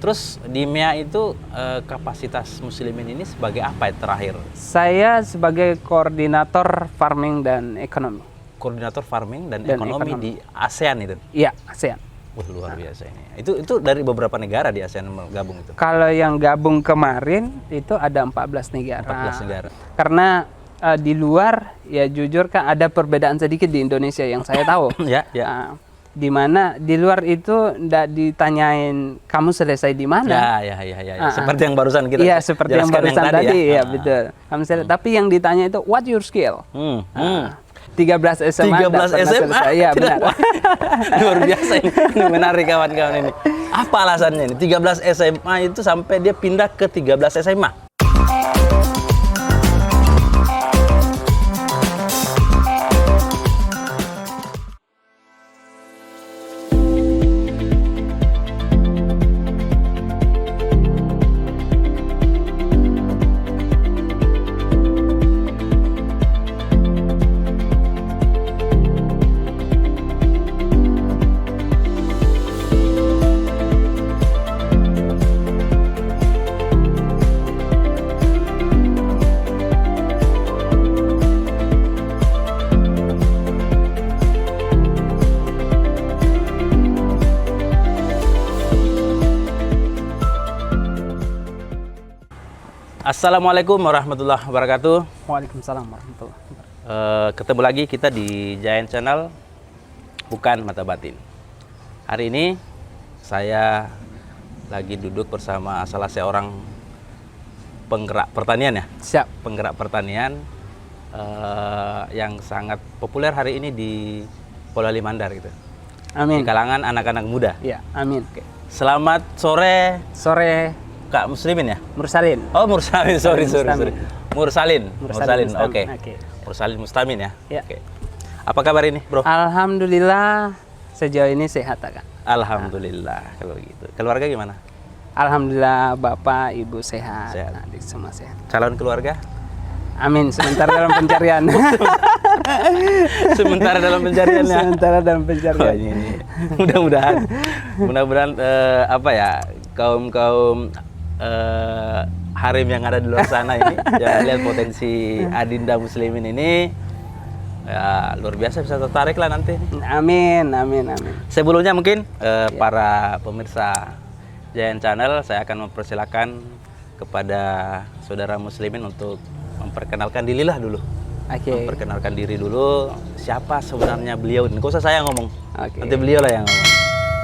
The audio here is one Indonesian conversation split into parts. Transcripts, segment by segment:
Terus di MEA itu kapasitas muslimin ini sebagai apa ya terakhir? Saya sebagai koordinator farming dan ekonomi. Koordinator farming dan ekonomi di ASEAN itu? Iya, ASEAN. Wah, luar biasa ini. Itu dari beberapa negara di ASEAN gabung itu? Kalau yang gabung kemarin itu ada 14 negara. 14 negara. Karena di luar ya jujur kan ada perbedaan sedikit di Indonesia yang saya tahu. Ya, ya. Di mana di luar itu ndak ditanyain kamu selesai di mana. Ya. Seperti yang barusan kita Iya, seperti yang barusan tadi ya, betul. Tapi yang ditanya itu what your skill? 13 SMA 13 SMA? Iya, benar. Luar biasa ini menarik kawan-kawan ini. Apa alasannya ini? 13 SMA itu sampai dia pindah ke 13 SMA? Assalamualaikum warahmatullahi wabarakatuh. Waalaikumsalam warahmatullahi wabarakatuh. Ketemu lagi kita di Giant Channel, bukan mata batin. Hari ini saya lagi duduk bersama salah seorang penggerak pertanian ya. Siap. Penggerak pertanian yang sangat populer hari ini di Polewali Mandar gitu. Amin. Di kalangan anak-anak muda. Ya, amin. Oke. Selamat sore. Sore. Kak Muslimin ya? Mursalin. Oh, Mursalin, sorry. Mursalin. Oke. Oke. Mursalin Mustamin ya? Ya. Oke. Apa kabar ini, Bro? Alhamdulillah sejauh ini sehat, Kak. Alhamdulillah kalau gitu. Keluarga gimana? Alhamdulillah Bapak, Ibu sehat. Sehat. Adik semua sehat. Calon keluarga? Amin, sementara dalam pencarian. Sementara dalam pencarian ya? Sementara dalam pencarian. Oh, ini. Mudah-mudahan apa ya, kaum harim yang ada di luar sana ini jangan lihat potensi adinda muslimin ini ya luar biasa, bisa tertarik lah nanti. Amin. Sebelumnya mungkin para pemirsa Giant Channel, saya akan mempersilakan kepada saudara muslimin untuk memperkenalkan diri lah dulu. Oke. Memperkenalkan diri dulu, siapa sebenarnya beliau. Nggak usah saya ngomong, nanti beliau lah yang ngomong.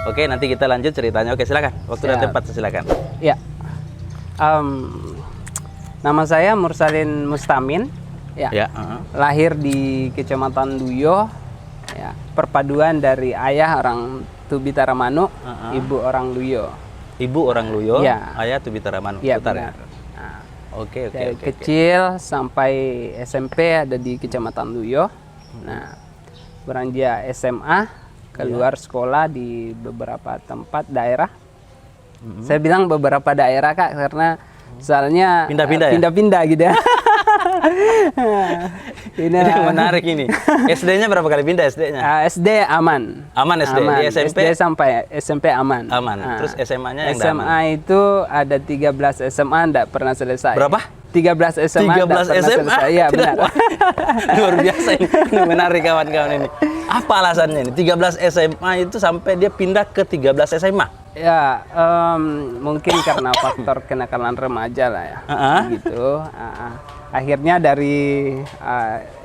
Oke, nanti kita lanjut ceritanya. Oke, silakan. Waktu dan tempat silakan. Ya. Nama saya Mursalin Mustamin. Ya. Lahir di Kecamatan Duyo. Ya. Perpaduan dari ayah orang Tubitara Manu, ibu orang Luyo. Ibu orang Luyo, ya. Ayah Tubitara Manu. Ya, benar. Nah, Oke. Dari kecil sampai SMP ada di Kecamatan Luyo. Nah, beranjak SMA, keluar sekolah di beberapa tempat daerah. Saya bilang beberapa daerah, Kak, karena soalnya pindah-pindah gitu ya. Ini menarik ini. SD-nya berapa kali pindah SD-nya? SD aman. Aman SD. Di SMP? SD sampai SMP aman. Aman. Terus SMA-nya yang SMA aman? Itu ada 13 SMA enggak pernah selesai. Berapa? 13 SMA 13 SMA? Iya, benar. Luar biasa ini menarik kawan-kawan ini. Apa alasannya ini? 13 SMA itu sampai dia pindah ke 13 SMA? Ya, mungkin karena faktor kenakalan remaja lah ya. Gitu. Akhirnya dari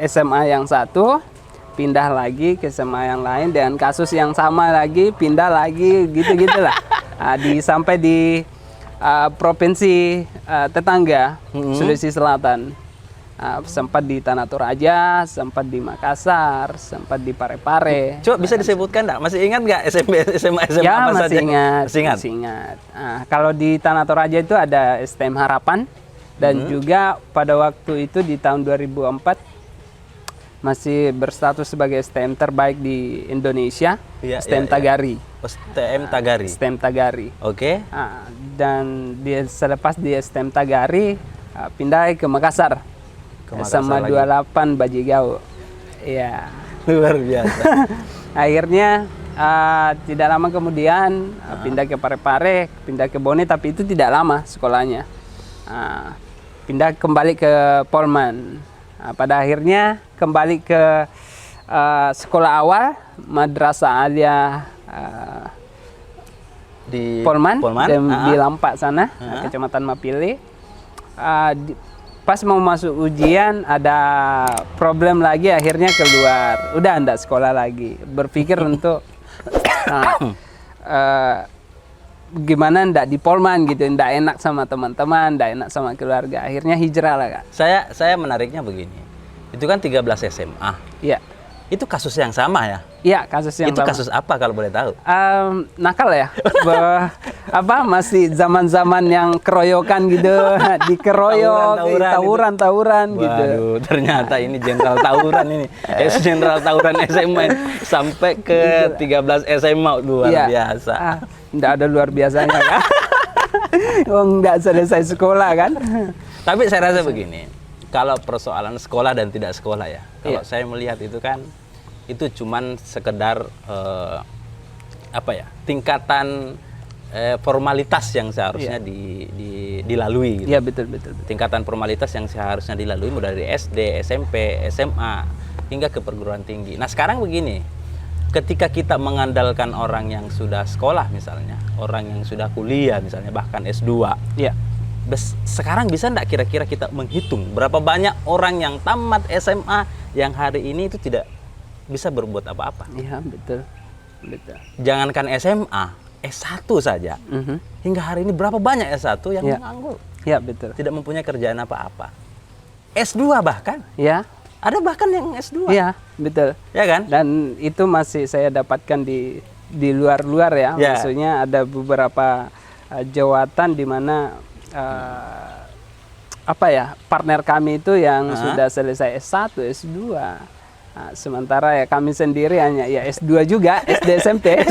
SMA yang satu pindah lagi ke SMA yang lain dengan kasus yang sama lagi, pindah lagi, gitu-gitulah. Sampai di provinsi tetangga Sulawesi Selatan, sempat di Tanah Toraja, sempat di Makassar, sempat di Parepare. Coba bisa disebutkan nggak? Masih ingat nggak SMA ya, apa saja? Masih ingat. Kalau di Tanah Toraja itu ada STM Harapan dan juga pada waktu itu di tahun 2004 masih berstatus sebagai STM terbaik di Indonesia, STM Tagari. STM Tagari. STM Tagari. Oke. Dan selepas di STM Tagari pindah ke Makassar. Sama 28 Bajigau. Iya. Luar biasa. Akhirnya tidak lama kemudian pindah ke Parepare, pindah ke Bone, tapi itu tidak lama sekolahnya. Pindah kembali ke Polman. Pada akhirnya kembali ke sekolah awal, Madrasah Aliyah Di Polman, di Ah. Lampak sana, Kecamatan Mapili. Pas mau masuk ujian ada problem lagi, akhirnya keluar. Udah enggak sekolah lagi. Berpikir untuk gimana ndak di Polman gitu, ndak enak sama teman-teman, ndak enak sama keluarga. Akhirnya hijrah lah, Kak. Saya menariknya begini. Itu kan 13 SMA. Iya. Itu kasus yang sama ya? Iya, kasus yang Itu sama. kasus apa kalau boleh tahu? Nakal ya. Masih zaman-zaman yang keroyokan gitu, dikeroyok, tawuran gitu. Waduh, ternyata ini jenderal tawuran ini. Jenderal tawuran SMA ini. Sampai ke 13 SMA luar biasa. Nggak ada luar biasanya kan. Nggak selesai sekolah kan. Tapi saya rasa begini, kalau persoalan sekolah dan tidak sekolah ya, kalau saya melihat itu kan, itu cuman sekedar tingkatan formalitas yang seharusnya dilalui. Gitu. Iya betul. Tingkatan formalitas yang seharusnya dilalui mulai dari SD, SMP, SMA hingga ke perguruan tinggi. Nah sekarang begini, ketika kita mengandalkan orang yang sudah sekolah misalnya, orang yang sudah kuliah misalnya, bahkan S2, sekarang bisa enggak kira-kira kita menghitung berapa banyak orang yang tamat SMA yang hari ini itu tidak bisa berbuat apa-apa? Iya betul. Jangankan SMA, S1 saja. Hingga hari ini berapa banyak S1 yang menganggur? Iya betul. Tidak mempunyai kerjaan apa-apa. S2 bahkan? Iya. Ada bahkan yang S2. Iya, betul. Ya kan? Dan itu masih saya dapatkan di luar-luar ya. Maksudnya ada beberapa jawatan di mana partner kami itu yang sudah selesai S1, S2. Nah, sementara ya kami sendiri hanya ya S2 juga, SD SMP.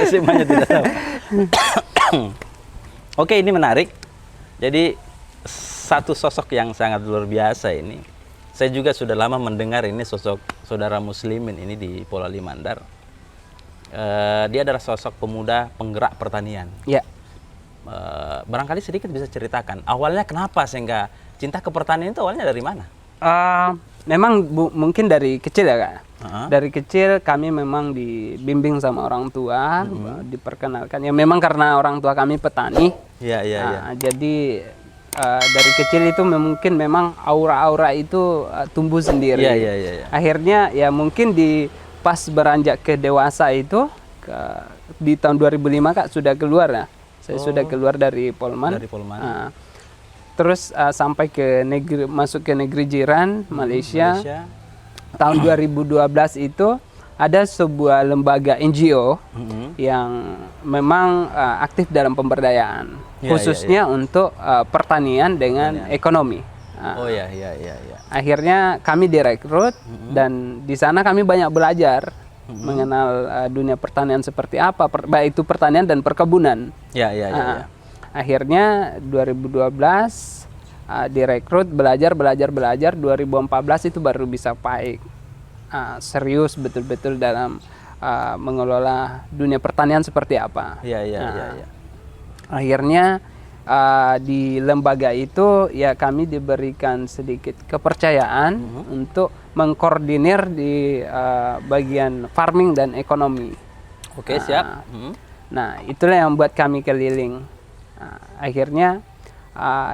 SMA-nya tidak tahu. Oke, ini menarik. Jadi satu sosok yang sangat luar biasa ini. Saya juga sudah lama mendengar ini sosok saudara Muslimin ini di Polali Mandar. Dia adalah sosok pemuda penggerak pertanian. Ya. Barangkali sedikit bisa ceritakan awalnya kenapa sehingga cinta ke pertanian itu awalnya dari mana? Memang mungkin dari kecil ya Kak. Dari kecil kami memang dibimbing sama orang tua, diperkenalkan. Ya memang karena orang tua kami petani. Iya. Jadi dari kecil itu mungkin memang aura-aura itu tumbuh sendiri. Iya. Akhirnya ya mungkin pas beranjak ke dewasa itu di tahun 2005 Kak sudah keluar ya. Saya sudah keluar dari Polman. Terus sampai masuk ke negeri jiran Malaysia. Tahun 2012 itu ada sebuah lembaga NGO yang memang aktif dalam pemberdayaan, khususnya untuk pertanian dengan ekonomi. Iya. Akhirnya kami direkrut dan di sana kami banyak belajar mengenal dunia pertanian seperti apa, baik itu pertanian dan perkebunan. Iya. Akhirnya 2012 direkrut, belajar 2014 itu baru bisa baik serius betul-betul dalam mengelola dunia pertanian seperti apa. Iya. Akhirnya di lembaga itu ya kami diberikan sedikit kepercayaan untuk mengkoordinir di bagian farming dan ekonomi. Oke, siap. Nah, itulah yang membuat kami keliling. Akhirnya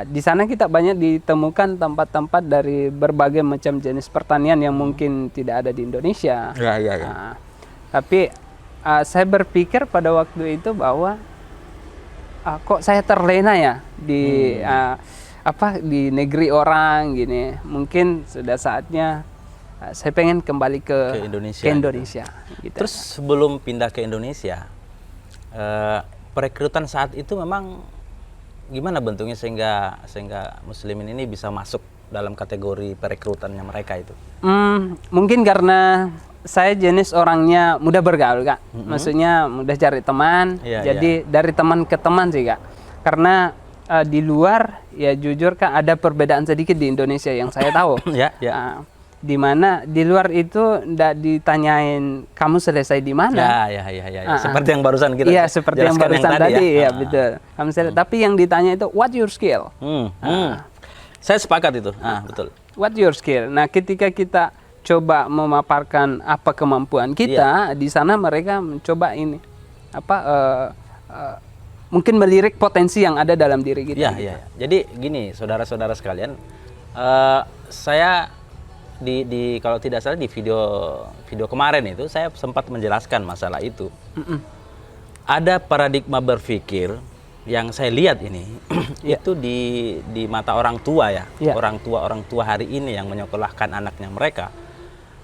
di sana kita banyak ditemukan tempat-tempat dari berbagai macam jenis pertanian yang mungkin tidak ada di Indonesia. Iya. Tapi saya berpikir pada waktu itu bahwa kok saya terlena ya di negeri orang gini. Mungkin sudah saatnya saya pengen kembali ke Indonesia. Gitu. Terus sebelum pindah ke Indonesia, perekrutan saat itu memang gimana bentuknya sehingga Muslimin ini bisa masuk dalam kategori perekrutannya mereka itu? Mungkin karena saya jenis orangnya mudah bergaul Kak. Maksudnya mudah cari teman. Jadi dari teman ke teman sih Kak. Karena di luar ya jujur Kak ada perbedaan sedikit di Indonesia yang saya tahu. di mana di luar itu ndak ditanyain kamu selesai di mana. Ya. Seperti yang barusan kita Iya, seperti yang jelaskan barusan tadi ya, ya. betul. Kamu selesai, tapi yang ditanya itu what your skill. Saya sepakat itu. Betul. What your skill. Nah, ketika kita coba memaparkan apa kemampuan kita, di sana mereka mencoba ini mungkin melirik potensi yang ada dalam diri kita. Iya. Jadi gini, saudara-saudara sekalian, saya di kalau tidak salah di video kemarin itu saya sempat menjelaskan masalah itu. Ada paradigma berpikir yang saya lihat ini itu di mata orang tua ya. Orang tua hari ini yang menyekolahkan anaknya mereka.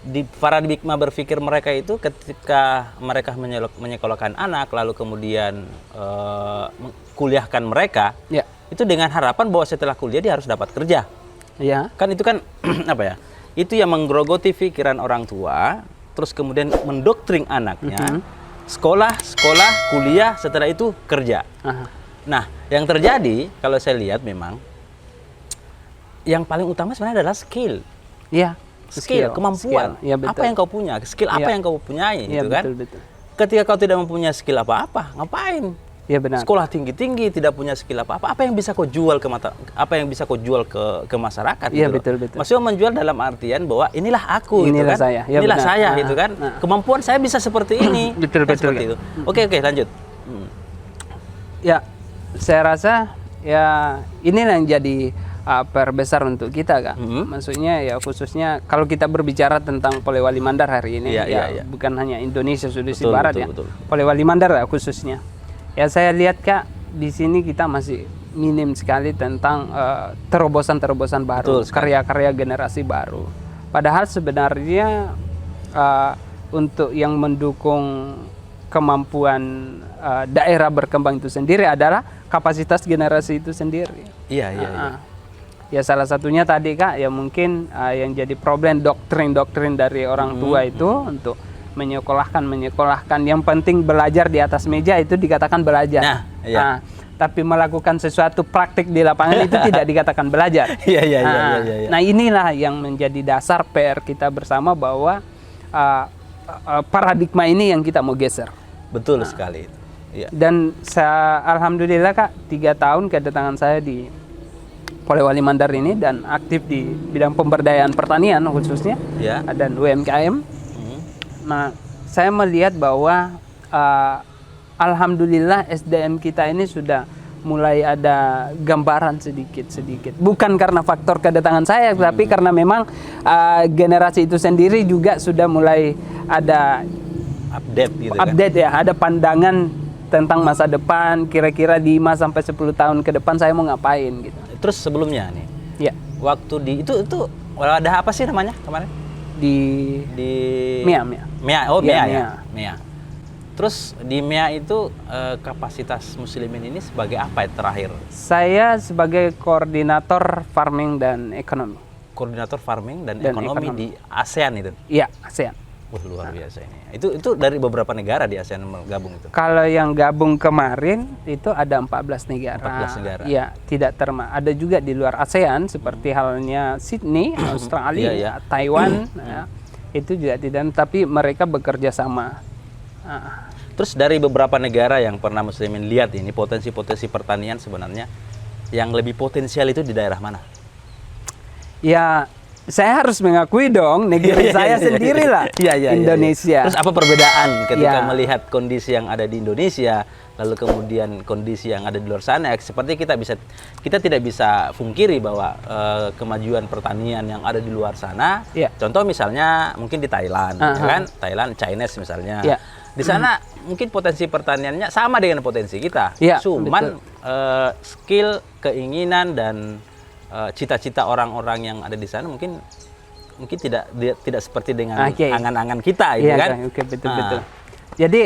Di paradigma berpikir mereka itu ketika mereka menyekolahkan anak lalu kemudian kuliahkan mereka, itu dengan harapan bahwa setelah kuliah dia harus dapat kerja. Kan itu kan apa ya? Itu yang menggerogoti pikiran orang tua, terus kemudian mendoktrin anaknya, sekolah, kuliah, setelah itu kerja. Nah, yang terjadi kalau saya lihat memang yang paling utama sebenarnya adalah skill. Skill, kemampuan. Apa yang kau punya? Skill apa yang kau punyai, gitu kan? Betul. Ketika kau tidak mempunyai skill apa-apa, ngapain? Benar. Sekolah tinggi-tinggi tidak punya skill apa-apa yang bisa kau jual ke masyarakat? Betul. Maksudnya menjual dalam artian bahwa inilah aku, inilah gitu kan? saya. Inilah saya, gitu kan? Kemampuan saya bisa seperti ini. Betul. Seperti itu. Oke, lanjut. Ya, saya rasa ya inilah yang jadi PR besar untuk kita, Kak. Maksudnya ya khususnya kalau kita berbicara tentang Polewali Mandar hari ini, bukan hanya Indonesia, Sulawesi Barat, betul. Polewali Mandar ya khususnya. Ya saya lihat, Kak, di sini kita masih minim sekali tentang terobosan-terobosan baru, karya-karya generasi baru. Padahal sebenarnya untuk yang mendukung kemampuan daerah berkembang itu sendiri adalah kapasitas generasi itu sendiri. Iya. Ya salah satunya tadi, Kak, ya mungkin yang jadi problem doktrin dari orang tua itu untuk menyekolahkan. Yang penting belajar di atas meja itu dikatakan belajar. Tapi melakukan sesuatu praktik di lapangan itu tidak dikatakan belajar. Nah, inilah yang menjadi dasar PR kita bersama bahwa paradigma ini yang kita mau geser. Betul sekali. Dan alhamdulillah, Kak, 3 tahun kedatangan saya di Polewali Mandar ini dan aktif di bidang pemberdayaan pertanian khususnya dan UMKM. Nah, saya melihat bahwa alhamdulillah SDM kita ini sudah mulai ada gambaran sedikit. Bukan karena faktor kedatangan saya, tapi karena memang generasi itu sendiri juga sudah mulai ada update ya, ada pandangan tentang masa depan, kira-kira 5-10 tahun ke depan saya mau ngapain gitu. Terus sebelumnya nih, waktu di itu ada apa sih namanya kemarin? Di MEA. MEA. Terus di MEA itu kapasitas muslimin ini sebagai apa ya terakhir? Saya sebagai koordinator farming dan ekonomi. Koordinator farming dan ekonomi di ASEAN itu? Iya, ASEAN. Luar biasa ini. Itu dari beberapa negara di ASEAN gabung itu? Kalau yang gabung kemarin itu ada 14 negara. 14 negara. Iya, ada juga di luar ASEAN seperti halnya Sydney, Australia, Taiwan, itu juga tidak, tapi mereka bekerja sama. Terus dari beberapa negara yang pernah muslimin lihat ini potensi-potensi pertanian sebenarnya yang lebih potensial itu di daerah mana? Ya, saya harus mengakui dong negeri saya sendirilah, Indonesia. Terus apa perbedaan ketika melihat kondisi yang ada di Indonesia, lalu kemudian kondisi yang ada di luar sana? Seperti kita tidak bisa pungkiri bahwa kemajuan pertanian yang ada di luar sana, contoh misalnya mungkin di Thailand, kan? Thailand, Chinese misalnya. Di sana mungkin potensi pertaniannya sama dengan potensi kita, cuman skill, keinginan dan cita-cita orang-orang yang ada di sana mungkin tidak seperti dengan angan-angan kita, gitu kan? Betul. Jadi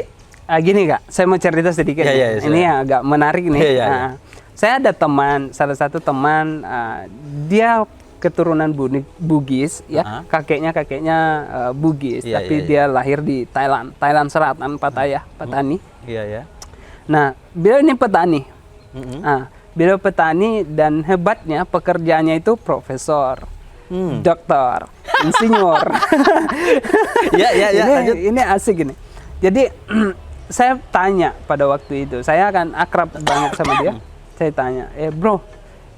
gini, Kak, saya mau cerita sedikit. Ini agak menarik nih. Saya ada salah satu teman, dia keturunan Bugis, kakeknya Bugis, tapi dia lahir di Thailand Selatan, Patani. Nah, beliau ini petani. Beliau petani dan hebatnya pekerjaannya itu profesor, dokter. insinyur. Ya, lanjut. Ini asik ini. Jadi saya tanya pada waktu itu, saya akan akrab banget sama dia. Saya tanya, bro,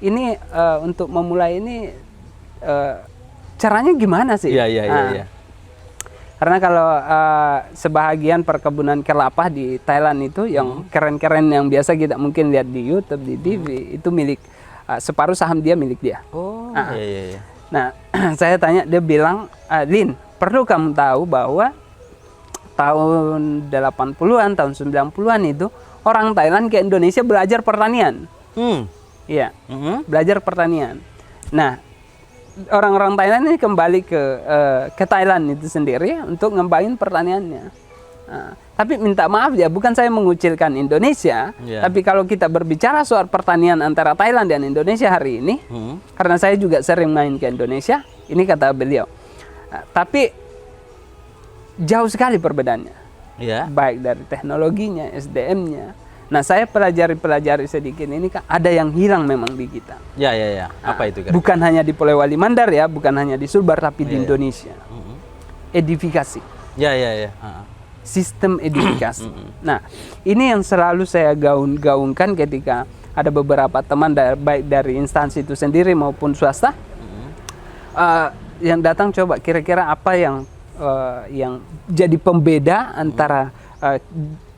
ini untuk memulai ini caranya gimana sih? Iya. Karena kalau sebahagian perkebunan kelapa di Thailand itu yang keren-keren yang biasa kita mungkin lihat di YouTube, di TV, itu milik separuh saham dia milik dia. Oh, iya. Nah, saya tanya, dia bilang, Lin, perlu kamu tahu bahwa tahun 80-an, tahun 90-an itu orang Thailand ke Indonesia belajar pertanian. Iya, belajar pertanian. Nah, orang-orang Thailand ini kembali ke Thailand itu sendiri untuk ngembangin pertaniannya. Tapi minta maaf ya, bukan saya mengucilkan Indonesia, tapi kalau kita berbicara soal pertanian antara Thailand dan Indonesia hari ini, karena saya juga sering main ke Indonesia, ini kata beliau, tapi jauh sekali perbedaannya, baik dari teknologinya, SDM-nya. Nah, saya pelajari sedikit ini, kan ada yang hilang memang di kita. Ya. Apa itu? Kira-kira? Bukan hanya di Polewali Mandar ya, bukan hanya di Sulbar, tapi di Indonesia. Edifikasi. Ya. Sistem edifikasi. Nah, ini yang selalu saya gaungkan ketika ada beberapa teman baik dari instansi itu sendiri maupun swasta yang datang, coba kira-kira apa yang jadi pembeda antara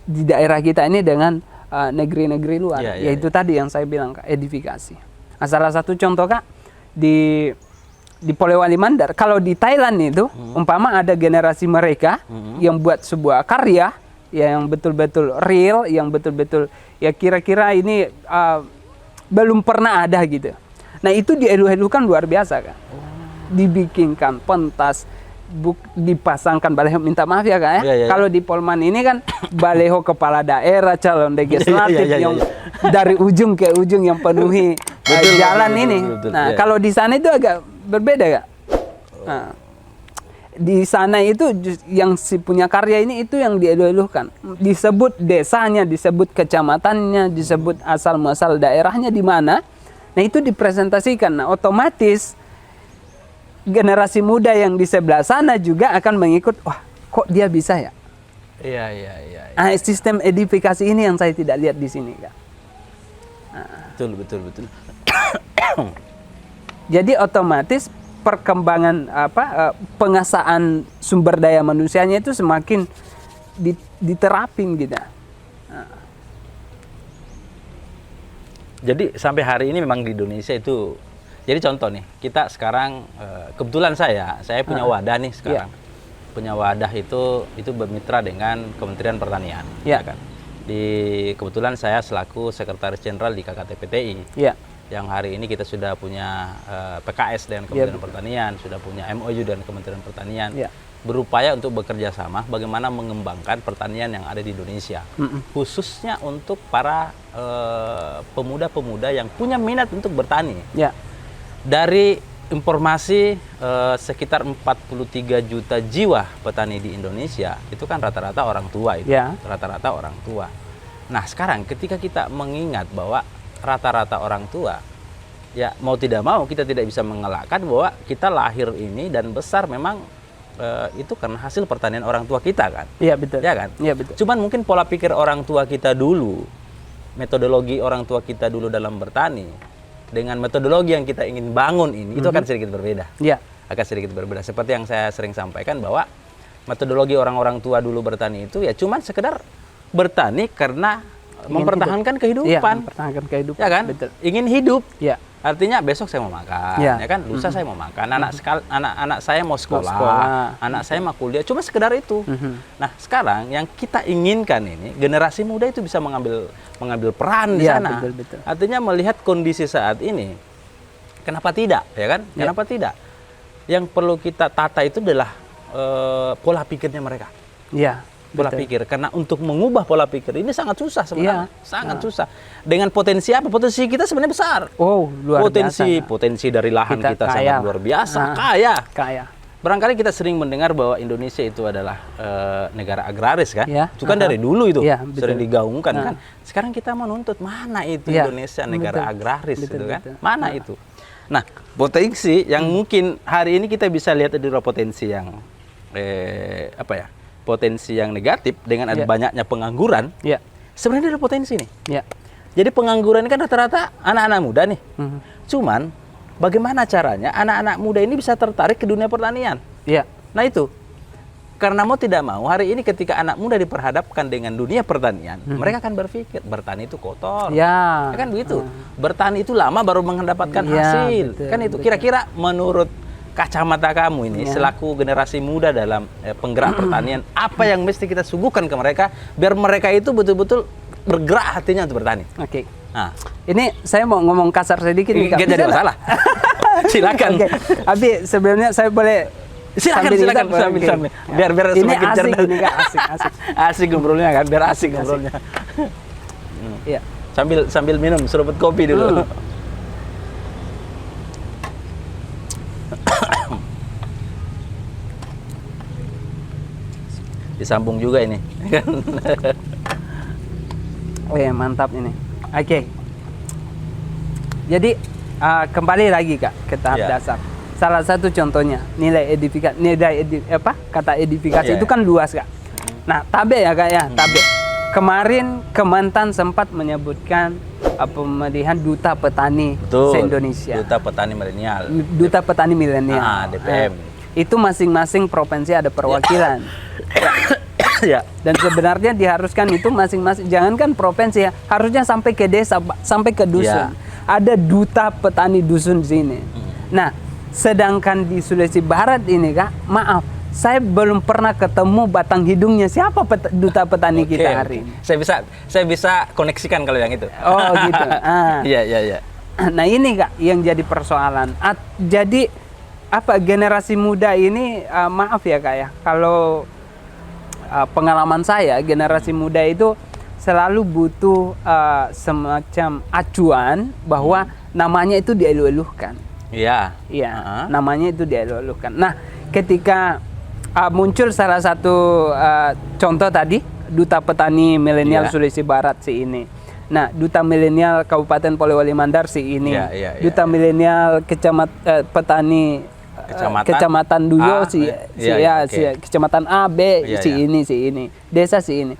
di daerah kita ini dengan negeri-negeri luar, yaitu tadi yang saya bilang, Kak, edifikasi. Nah, salah satu contoh, Kak, di Polewali Mandar, kalau di Thailand itu umpama ada generasi mereka yang buat sebuah karya yang betul-betul real, yang betul-betul ya kira-kira ini belum pernah ada gitu. Nah, itu dieluh-eluhkan luar biasa, Kak. Dibikinkan pentas, dipasangkan baleho, minta maaf ya, Kak ya. Kalau di Polman ini kan baleho kepala daerah, calon legislatif yang dari ujung ke ujung yang penuhi jalan ini. Nah, kalau di sana itu agak berbeda, Kak. Nah, di sana itu yang si punya karya ini itu yang dieluh-eluhkan. Disebut desanya, disebut kecamatannya, disebut asal muasal daerahnya di mana. Nah, itu dipresentasikan. Nah, otomatis generasi muda yang di sebelah sana juga akan mengikut. Wah, kok dia bisa ya? Iya. Nah, sistem edifikasi ini yang saya tidak lihat di sini, Kak. Betul. Jadi otomatis perkembangan pengasaan sumber daya manusianya itu semakin diterapin gitu. Jadi sampai hari ini memang di Indonesia itu, jadi contoh nih, kita sekarang kebetulan saya punya wadah nih sekarang. Punya wadah itu bermitra dengan Kementerian Pertanian, kan? Kebetulan saya selaku Sekretaris Jenderal di KKTPTI. Yang hari ini kita sudah punya PKS dengan Kementerian Pertanian, sudah punya MOU dengan Kementerian Pertanian, berupaya untuk bekerja sama bagaimana mengembangkan pertanian yang ada di Indonesia, khususnya untuk para pemuda-pemuda yang punya minat untuk bertani. Dari informasi sekitar 43 juta jiwa petani di Indonesia, itu kan rata-rata orang tua itu, rata-rata orang tua. Nah, sekarang ketika kita mengingat bahwa rata-rata orang tua, ya mau tidak mau kita tidak bisa mengelakkan bahwa kita lahir ini dan besar memang itu karena hasil pertanian orang tua kita kan. Iya betul. Ya kan? Iya betul. Cuman mungkin pola pikir orang tua kita dulu, metodologi orang tua kita dulu dalam bertani dengan metodologi yang kita ingin bangun ini itu akan sedikit berbeda. Iya. Akan sedikit berbeda. Seperti yang saya sering sampaikan bahwa metodologi orang-orang tua dulu bertani itu ya cuman sekedar bertani karena mempertahankan kehidupan. Iya, mempertahankan kehidupan. Ya kan? Betul. Ingin hidup. Iya. Artinya besok saya mau makan, ya kan? Lusa saya mau makan, anak saya mau sekolah, anak saya mau kuliah, cuma sekedar itu. Nah, sekarang yang kita inginkan ini generasi muda itu bisa mengambil peran di sana. Betul. Artinya melihat kondisi saat ini, kenapa tidak, ya kan? Kenapa tidak? Yang perlu kita tata itu adalah pola pikirnya mereka. Iya. Pola pikir, karena untuk mengubah pola pikir ini sangat susah sebenarnya, sangat susah. Dengan potensi apa? Potensi kita sebenarnya besar. Oh, luar biasa. Potensi dari lahan kita sangat luar biasa, kaya. Barangkali kita sering mendengar bahwa Indonesia itu adalah negara agraris kan? Itu kan dari dulu itu sering digaungkan kan. Sekarang kita menuntut mana itu Indonesia negara agraris itu kan? Mana itu? Nah, potensi yang mungkin hari ini kita bisa lihat adalah potensi yang potensi yang negatif dengan ada banyaknya pengangguran. Ya. Sebenarnya ada potensi nih. Ya. Jadi pengangguran ini kan rata-rata anak-anak muda nih. Cuman bagaimana caranya anak-anak muda ini bisa tertarik ke dunia pertanian? Ya. Nah itu. Karena mau tidak mau, hari ini ketika anak muda diperhadapkan dengan dunia pertanian, mereka akan berpikir, bertani itu kotor. Ya. Kan begitu. Bertani itu lama baru mendapatkan hasil. Betul, Kan itu. Kira-kira menurut kacamata kamu ini, selaku generasi muda dalam penggerak pertanian, apa yang mesti kita suguhkan ke mereka, biar mereka itu betul-betul bergerak hatinya untuk bertani? Oke. Nah, ini saya mau ngomong kasar sedikit. nggak jadi masalah. Silakan. Oke. Tapi sebelumnya saya boleh Silakan sambil. Biar ini semakin asik, cerdas. ini Kak, asik. Asik ngobrolnya kan, biar asik ngobrolnya. Iya. Sambil minum seruput kopi dulu. Disambung juga ini. Oh ya, mantap ini. Oke. Jadi kembali lagi Kak ke tahap dasar. Salah satu contohnya kata edifikasi itu kan luas Kak. Nah, tabe ya Kak ya, tabe. Kemarin Kementan sempat menyebutkan pemilihan duta petani se-Indonesia. Duta petani milenial. Duta petani milenial. DPM. Itu masing-masing provinsi ada perwakilan. Ya. Dan sebenarnya diharuskan itu masing-masing, jangankan provinsi ya, harusnya sampai ke desa, sampai ke dusun. Ada duta petani dusun di sini. Nah, sedangkan di Sulawesi Barat ini Kak, maaf, saya belum pernah ketemu batang hidungnya siapa duta petani kita hari ini. Saya bisa koneksikan kalau yang itu. Oh gitu. Iya. Nah ini Kak yang jadi persoalan. Jadi generasi muda ini maaf ya Kak ya, kalau pengalaman saya generasi muda itu selalu butuh semacam acuan bahwa namanya itu dieluh-eluhkan. Iya. Namanya itu dieluh-eluhkan. Nah, ketika muncul salah satu contoh tadi, duta petani milenial Sulawesi Barat si ini. Nah, duta milenial Kabupaten Polewali Mandar si ini. Duta milenial petani Kecamatan Duyo Kecamatan A, B si ini. Desa si ini.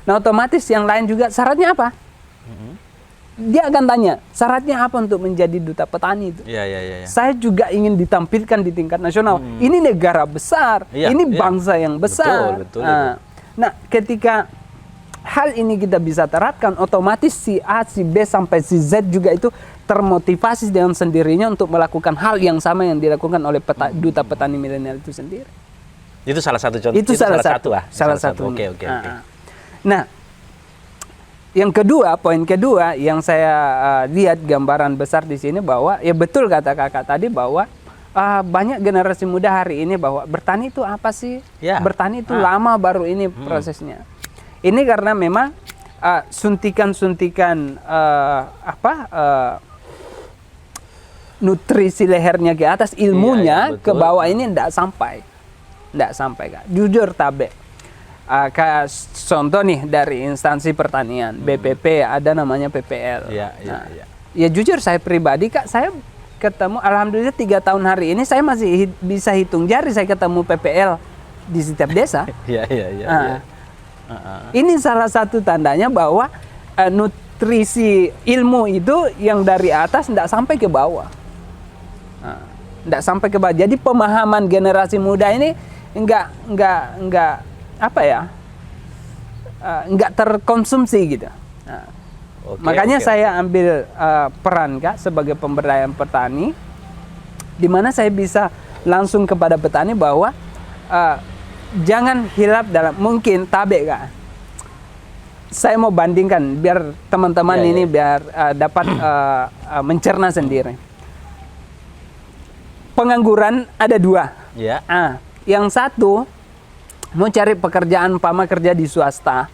Nah, otomatis yang lain juga syaratnya apa? Dia akan tanya, syaratnya apa untuk menjadi duta petani itu? Saya juga ingin ditampilkan di tingkat nasional. Ini negara besar, ini bangsa yang besar. Betul. Nah, ketika hal ini kita bisa terapkan, otomatis si A, si B, sampai si Z juga itu termotivasi dengan sendirinya untuk melakukan hal yang sama yang dilakukan oleh duta petani milenial itu sendiri. Itu salah satu contoh. Itu salah satu. Oke. Nah, yang kedua, poin kedua yang saya lihat gambaran besar di sini bahwa ya betul kata kakak tadi bahwa banyak generasi muda hari ini bahwa bertani itu apa sih? Bertani itu lama baru ini prosesnya. Ini karena memang suntikan-suntikan nutrisi lehernya ke atas, ilmunya ke bawah ini tidak sampai Kak. Jujur tabe. Kayak contoh nih dari instansi pertanian, BPP ada namanya PPL. Ya jujur saya pribadi Kak, saya ketemu alhamdulillah 3 tahun hari ini saya masih bisa hitung jari saya ketemu PPL di setiap desa. Ini salah satu tandanya bahwa nutrisi ilmu itu yang dari atas tidak sampai ke bawah. Jadi pemahaman generasi muda ini nggak terkonsumsi gitu. Makanya saya ambil peran Kak sebagai pemberdayaan petani, di mana saya bisa langsung kepada petani bahwa jangan hilap dalam mungkin tabe Kak. Saya mau bandingkan biar teman-teman ini biar dapat mencerna sendiri. Pengangguran ada 2. Yang satu mau cari pekerjaan, kerja di swasta,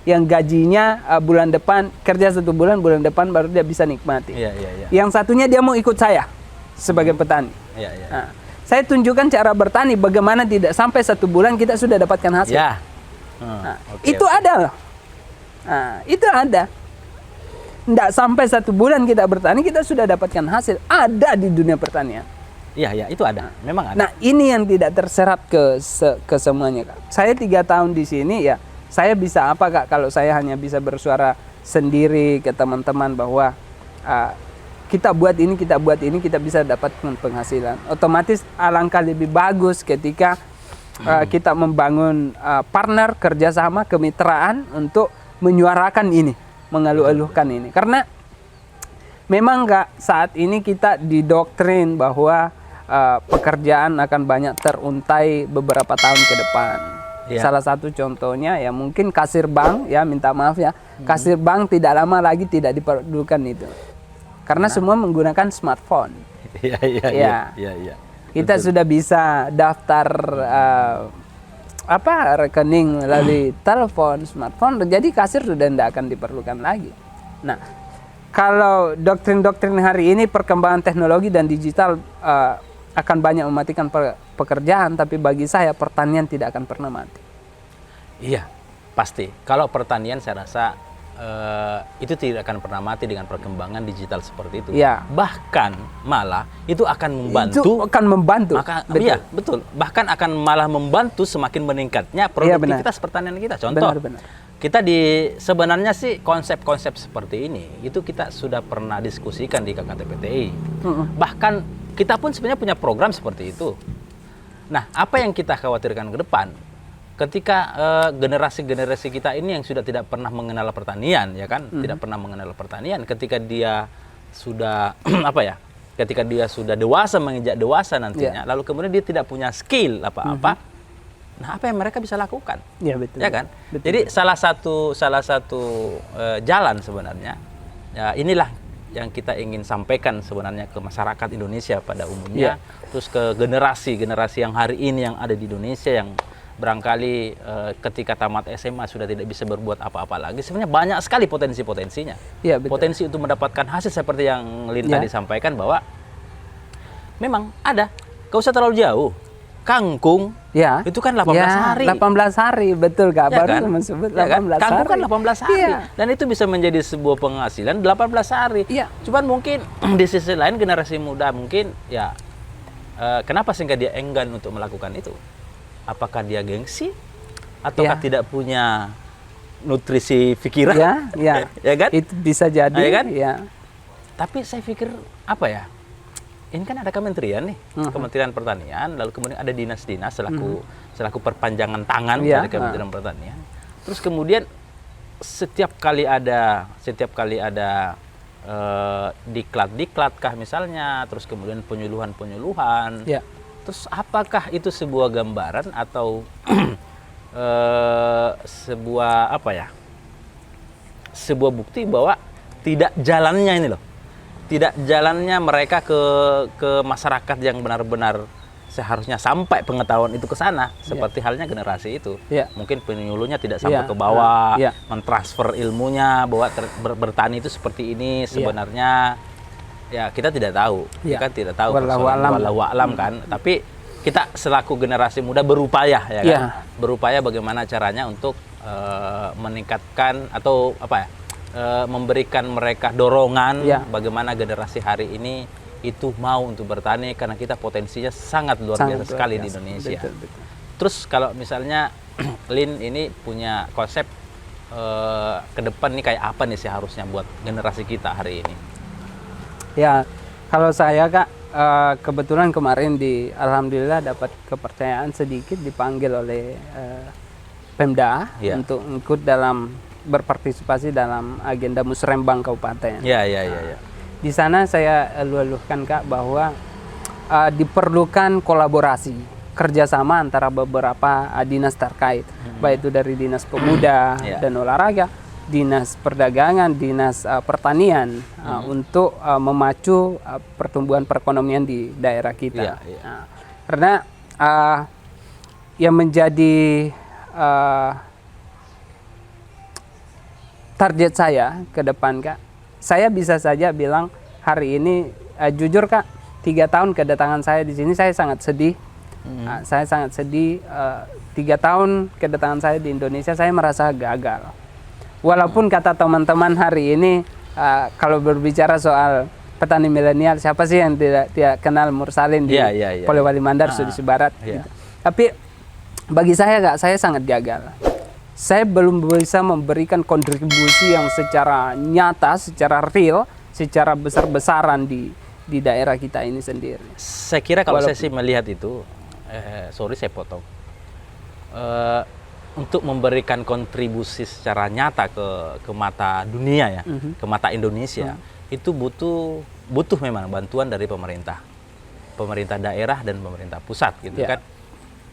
yang gajinya bulan depan kerja 1 bulan, bulan depan baru dia bisa nikmati. Yang satunya dia mau ikut saya sebagai petani. Saya tunjukkan cara bertani, bagaimana tidak sampai 1 bulan kita sudah dapatkan hasil. Itu ada loh. Itu ada. Tidak sampai 1 bulan kita bertani, kita sudah dapatkan hasil. Ada di dunia pertanian. Iya, itu ada. Memang ada. Nah, ini yang tidak terserap ke semuanya, Kak. Saya 3 tahun di sini, ya, saya bisa apa, Kak, kalau saya hanya bisa bersuara sendiri ke teman-teman bahwa kita buat ini, kita bisa dapat penghasilan. Otomatis alangkah lebih bagus ketika kita membangun partner, kerjasama, kemitraan untuk menyuarakan ini, mengeluh-eluhkan ini. Karena memang, Kak, saat ini kita didoktrin bahwa pekerjaan akan banyak teruntai beberapa tahun ke depan. Ya. Salah satu contohnya ya mungkin kasir bank, ya minta maaf ya, kasir bank tidak lama lagi tidak diperlukan itu, karena semua menggunakan smartphone. Iya. Kita sudah bisa daftar rekening melalui telepon, smartphone, jadi kasir sudah tidak akan diperlukan lagi. Nah, kalau doktrin-doktrin hari ini perkembangan teknologi dan digital akan banyak mematikan pekerjaan, tapi bagi saya pertanian tidak akan pernah mati. Iya, pasti. Kalau pertanian saya rasa itu tidak akan pernah mati dengan perkembangan digital seperti itu. Ya. Bahkan malah itu akan membantu. Itu akan membantu. Iya, betul. Bahkan akan malah membantu semakin meningkatnya produktivitas pertanian kita. Contoh, benar. kita sebenarnya sih konsep-konsep seperti ini itu kita sudah pernah diskusikan di KKTPTI. Bahkan kita pun sebenarnya punya program seperti itu. Nah, apa yang kita khawatirkan ke depan ketika generasi-generasi kita ini yang sudah tidak pernah mengenal pertanian, ya kan, tidak pernah mengenal pertanian, ketika dia sudah ketika dia sudah dewasa, menginjak dewasa nantinya, lalu kemudian dia tidak punya skill apa-apa. Nah, apa yang mereka bisa lakukan? Ya, betul. Ya kan? Betul. Jadi salah satu jalan sebenarnya, ya inilah yang kita ingin sampaikan sebenarnya ke masyarakat Indonesia pada umumnya, terus ke generasi yang hari ini yang ada di Indonesia yang barangkali ketika tamat SMA sudah tidak bisa berbuat apa-apa lagi. Sebenarnya banyak sekali potensi-potensinya. Ya, betul. Potensi untuk mendapatkan hasil seperti yang Lin tadi sampaikan, bahwa memang ada. Gak usah terlalu jauh. Kangkung, itu kan 18 hari. 18 hari, betul, Kak. Ya Baru kan? sebut Ya 18 kan? hari. Kangkung kan 18 hari. Iya. Dan itu bisa menjadi sebuah penghasilan 18 hari. Iya. Cuman mungkin di sisi lain generasi muda mungkin ya kenapa sehingga dia enggan untuk melakukan itu? Apakah dia gengsi? Ataukah tidak punya nutrisi pikiran? Ya kan? Itu bisa jadi. Ya kan? Ya. Tapi saya pikir apa ya? Ini kan ada kementerian nih, Kementerian Pertanian, lalu kemudian ada dinas-dinas selaku perpanjangan tangan dari Kementerian Pertanian. Terus kemudian setiap kali ada diklat kah misalnya, terus kemudian penyuluhan. Terus apakah itu sebuah gambaran atau sebuah bukti bahwa tidak jalannya ini loh. Tidak jalannya mereka ke masyarakat yang benar-benar seharusnya sampai pengetahuan itu ke sana, seperti halnya generasi itu. Mungkin penyuluhnya tidak sampai ke bawah, mentransfer ilmunya bahwa bertani itu seperti ini sebenarnya. Ya, kita tidak tahu. Kita tidak tahu wallahu alam kan. Tapi kita selaku generasi muda berupaya ya kan. Berupaya bagaimana caranya untuk meningkatkan atau memberikan mereka dorongan bagaimana generasi hari ini itu mau untuk bertani, karena kita potensinya sangat luar biasa sekali di Indonesia. Betul. Terus kalau misalnya Lin ini punya konsep ke depan nih kayak apa nih seharusnya buat generasi kita hari ini? Ya, kalau saya, Kak, kebetulan kemarin alhamdulillah dapat kepercayaan sedikit dipanggil oleh Pemda untuk ikut berpartisipasi dalam agenda Musrembang Kabupaten. Di sana saya eluh-eluhkan, Kak, bahwa diperlukan kolaborasi, kerjasama antara beberapa dinas terkait, baik itu dari Dinas Pemuda dan Olahraga, Dinas Perdagangan, Dinas Pertanian, untuk memacu pertumbuhan perekonomian di daerah kita. Karena yang menjadi target saya ke depan, Kak, saya bisa saja bilang hari ini, jujur, Kak, 3 tahun kedatangan saya di sini saya sangat sedih. Saya sangat sedih. 3 tahun kedatangan saya di Indonesia saya merasa gagal. Walaupun kata teman-teman hari ini kalau berbicara soal petani milenial, siapa sih yang tidak kenal Mursalin di Polewali Mandar, Sulawesi Barat. Gitu. Tapi bagi saya Kak, saya sangat gagal. Saya belum bisa memberikan kontribusi yang secara nyata, secara real, secara besar-besaran di daerah kita ini sendiri. Saya kira kalau saya sih melihat itu, sorry saya potong, untuk memberikan kontribusi secara nyata ke mata dunia ya, ke mata Indonesia, itu butuh memang bantuan dari pemerintah daerah dan pemerintah pusat gitu kan.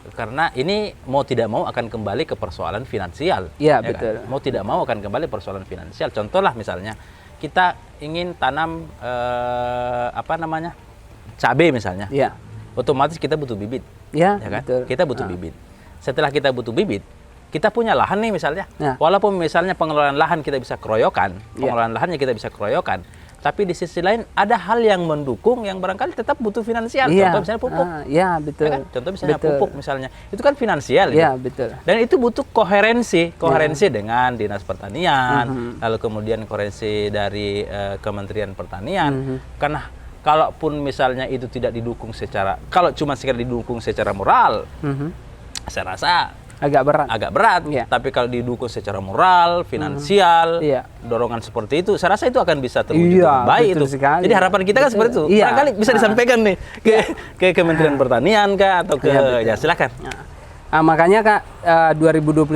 Karena ini mau tidak mau akan kembali ke persoalan finansial. Iya, betul. Kan? Mau tidak mau akan kembali persoalan finansial. Contohlah misalnya kita ingin tanam cabai misalnya. Iya. Otomatis kita butuh bibit. Iya, Ya kan? betul. Kita butuh bibit. Setelah kita butuh bibit, kita punya lahan nih misalnya. Walaupun misalnya pengelolaan lahan kita bisa keroyokan, tapi di sisi lain ada hal yang mendukung yang barangkali tetap butuh finansial. Contoh misalnya pupuk. Iya, betul. Ya kan? Contoh misalnya pupuk misalnya. Itu kan finansial. Iya, gitu. betul. Dan itu butuh koherensi dengan Dinas Pertanian, lalu kemudian koherensi dari Kementerian Pertanian. Karena kalaupun misalnya itu tidak didukung kalau cuma sekedar didukung secara moral, saya rasa agak berat. Tapi kalau didukung secara moral, finansial, dorongan seperti itu, saya rasa itu akan bisa terwujud dengan baik itu. Sekali. Jadi harapan kita kan seperti itu. Barangkali bisa disampaikan nih ke Kementerian Pertanian Kak, atau ke silakan. Makanya Kak, 2021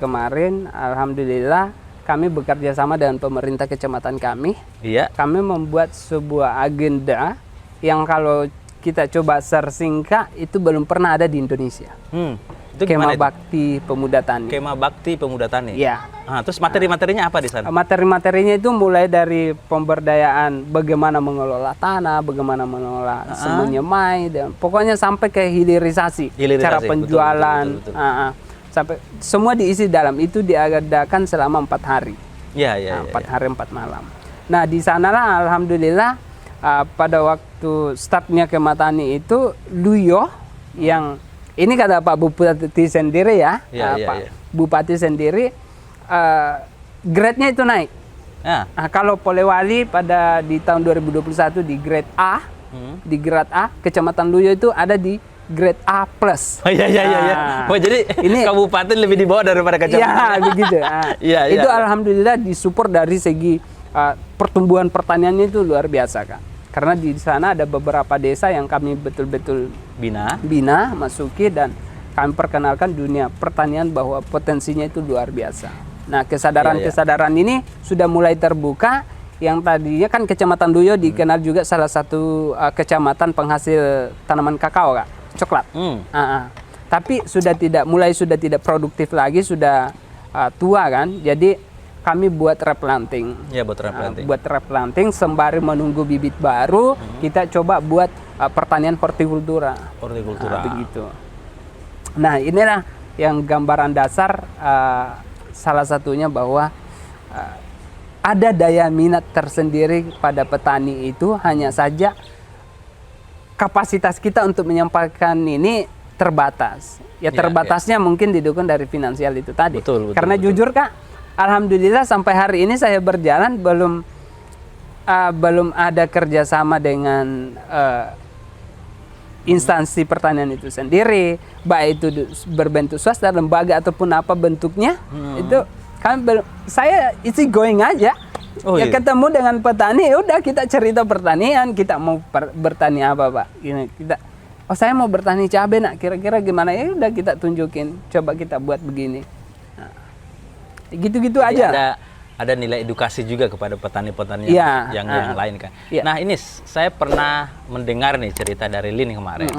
kemarin, alhamdulillah kami bekerja sama dengan pemerintah kecamatan kami. Kami membuat sebuah agenda yang kalau kita coba searching Kak, itu belum pernah ada di Indonesia. Itu Kemah Bakti Pemuda Tani. Kemah Bakti Pemuda Tani. Iya. Terus materi-materinya apa di sana? Materi-materinya itu mulai dari pemberdayaan bagaimana mengelola tanah, bagaimana mengelola semu nyemai, dan pokoknya sampai ke hilirisasi. Cara penjualan, betul. Sampai semua diisi dalam itu, diadakan selama 4 hari. 4 hari 4 malam. Nah di sanalah alhamdulillah pada waktu startnya Kemah Tani itu Luyo yang ini kata Pak Bupati sendiri ya, Bupati sendiri grade-nya itu naik. Kalau Polewali di tahun 2021 di grade A, di grade A, Kecamatan Luyo itu ada di grade A+. Oh, jadi ini kabupaten lebih di bawah daripada kecamatan. Ya, begitu. Itu alhamdulillah disupport dari segi pertumbuhan pertaniannya itu luar biasa, Kak. Karena di sana ada beberapa desa yang kami betul-betul bina, masuki, dan kami perkenalkan dunia pertanian bahwa potensinya itu luar biasa. Nah, kesadaran ini sudah mulai terbuka. Yang tadinya kan Kecamatan Luyo dikenal juga salah satu kecamatan penghasil tanaman kakao, Kak, coklat. Tapi sudah tidak produktif lagi, sudah tua kan. Jadi kami buat replanting. Buat replanting sembari menunggu bibit baru, kita coba buat pertanian hortikultura. Begitu. Nah, inilah yang gambaran dasar salah satunya bahwa ada daya minat tersendiri pada petani itu, hanya saja kapasitas kita untuk menyampaikan ini terbatas. Terbatasnya mungkin didukung dari finansial itu tadi. Karena jujur Kak, alhamdulillah sampai hari ini saya berjalan belum ada kerjasama dengan instansi pertanian itu sendiri, baik itu berbentuk swasta, lembaga ataupun apa bentuknya. Itu kan saya easy going aja. Ketemu dengan petani, udah kita cerita pertanian, kita mau bertani apa Pak? Ini kita, saya mau bertani cabai nak, kira-kira gimana? Ya udah kita tunjukin, coba kita buat begini. Gitu-gitu aja. Ada nilai edukasi juga kepada petani-petani yang lain kan. Nah ini saya pernah mendengar nih cerita dari Lin kemarin.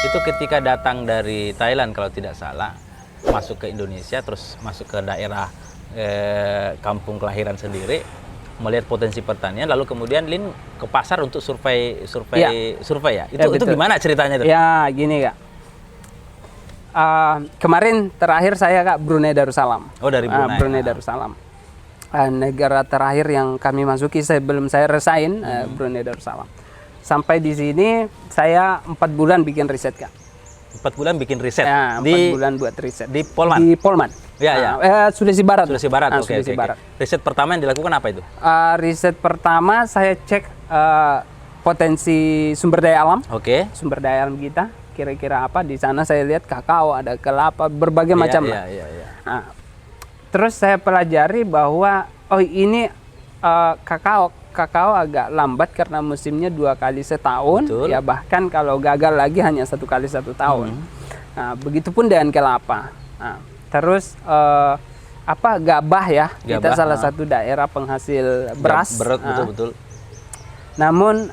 Itu ketika datang dari Thailand kalau tidak salah, masuk ke Indonesia, terus masuk ke daerah kampung kelahiran sendiri, melihat potensi pertanian, lalu kemudian Lin ke pasar untuk survei ya. Itu gimana ceritanya itu? Ya gini Kak. Kemarin terakhir saya Kak Brunei Darussalam. Dari Brunei. Brunei Darussalam. Negara terakhir yang kami masuki sebelum saya resign, Brunei Darussalam. Sampai di sini saya 4 bulan bikin riset Kak. 4 bulan bikin riset Ya, 4 di bulan buat riset. di Polman. Di Polman. Ya, Sulawesi Barat. Sulawesi Barat. Ah, Oke, Sulawesi oke, Barat. oke. Riset pertama yang dilakukan apa itu? Riset pertama saya cek potensi sumber daya alam. Oke. Sumber daya alam kita kira-kira apa. Di sana saya lihat kakao, ada kelapa, berbagai macam lah. Iya. Nah, terus saya pelajari bahwa ini kakao agak lambat karena musimnya 2 kali setahun. Betul. Ya bahkan kalau gagal lagi hanya 1 kali 1 tahun. Nah, begitupun dengan kelapa. Nah, terus gabah ya. Kita Gabah, salah satu daerah penghasil beras. Betul. Namun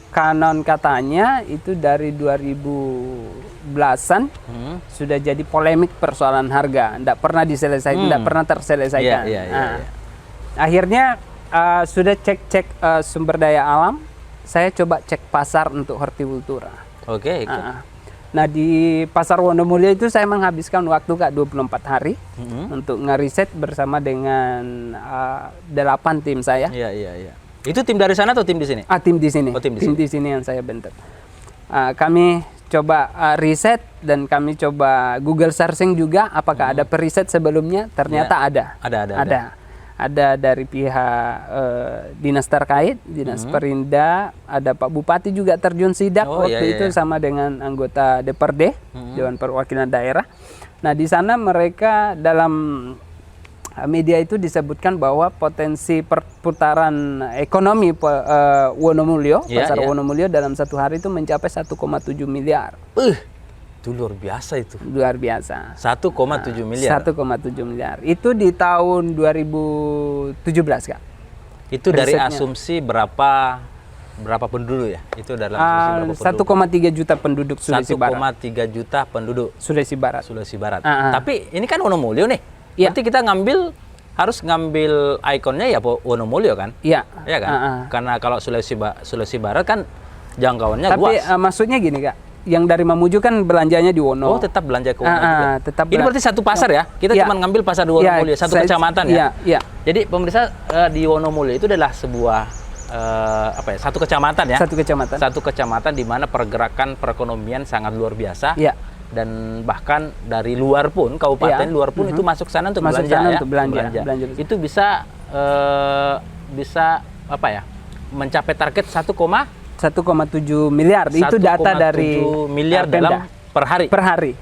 kanon katanya itu dari 2010-an sudah jadi polemik persoalan harga, tidak pernah diselesaikan, tidak pernah terselesaikan. Iya. Akhirnya sudah cek sumber daya alam, saya coba cek pasar untuk hortikultura. Oke. Nah di pasar Wonomulyo itu saya menghabiskan waktu 24 hari untuk ngeriset bersama dengan 8 tim saya. Iya. Itu tim dari sana atau tim di sini? Tim di sini. Oh, tim di sini yang saya bentuk. Kami coba riset dan kami coba Google searching juga apakah ada periset sebelumnya. Ternyata ada. Ada dari pihak dinas terkait, dinas Perinda, ada Pak Bupati juga terjun sidak waktu itu sama dengan anggota DPRD, Dewan Perwakilan Daerah. Nah di sana mereka dalam media itu disebutkan bahwa potensi perputaran ekonomi Wonomulyo, pasar Wonomulyo dalam 1 hari itu mencapai 1,7 miliar. Itu luar biasa itu. Luar biasa. 1,7 miliar. 1,7 miliar. Itu di tahun 2017, Kak. Itu dari asumsi berapa penduduk ya? Itu dalam asumsi berapa penduduk? 1,3 juta penduduk Sulawesi Barat. 1,3 juta penduduk Sulawesi Barat. Tapi ini kan Wonomulyo nih. Iya. Berarti kita harus ngambil ikonnya ya Wonomulyo kan? Iya. Iya kan? Karena kalau Sulawesi Barat kan jangkauannya luas. Tapi maksudnya gini, Kak. Yang dari Mamuju kan belanjanya di Wono. Oh, tetap belanja ke Wono juga. Ini berarti satu pasar ya? Kita cuma ngambil pasar di Wonomulyo, satu kecamatan ya? Iya. Jadi pemirsa, di Wonomulyo itu adalah sebuah satu kecamatan ya? Satu kecamatan di mana pergerakan perekonomian sangat luar biasa. Iya. Dan bahkan dari luar pun, kabupaten luar pun itu masuk sana untuk belanja. Itu bisa mencapai target 1,7 miliar. Itu data dari miliar dalam per hari.